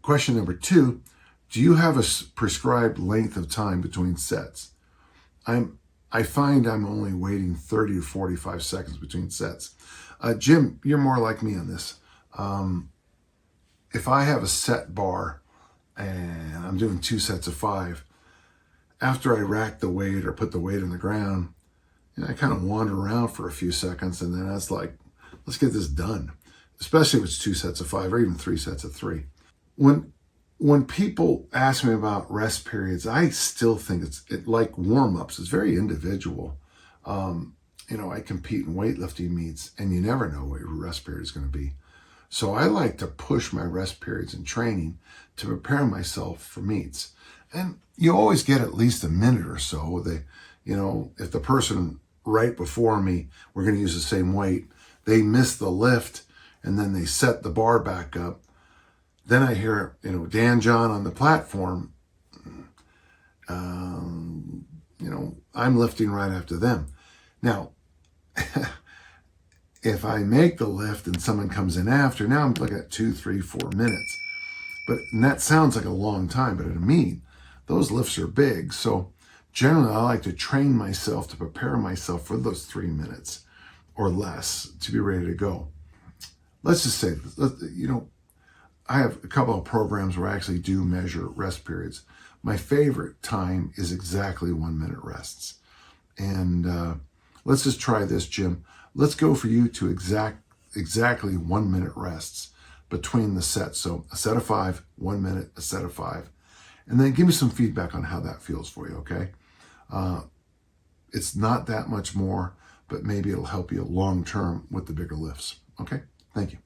Question number 2, do you have a prescribed length of time between sets? I find I'm only waiting 30 to 45 seconds between sets. Jim, you're more like me on this. If I have a set bar and I'm doing 2 sets of 5, after I rack the weight or put the weight on the ground, I kind of wander around for a few seconds, and then that's like, let's get this done, especially if it's 2 sets of 5 or even 3 sets of 3. When people ask me about rest periods, I still think it's like warm-ups. It's very individual. I compete in weightlifting meets, and you never know what your rest period is going to be. So I like to push my rest periods in training to prepare myself for meets. And you always get at least a minute or so. If the person right before me, we're going to use the same weight, they miss the lift and then they set the bar back up. Then I hear, Dan John on the platform, I'm lifting right after them. Now, if I make the lift and someone comes in after, now I'm looking at 2, 3, 4 minutes. And that sounds like a long time, but at a meet, those lifts are big. So generally, I like to train myself to prepare myself for those 3 minutes or less to be ready to go. Let's just say, I have a couple of programs where I actually do measure rest periods. My favorite time is exactly 1 minute rests. And let's just try this, Jim. Let's go for you to exactly 1 minute rests between the sets. So a set of 5, 1 minute, a set of 5. And then give me some feedback on how that feels for you, okay? It's not that much more, but maybe it'll help you long term with the bigger lifts, okay? Thank you.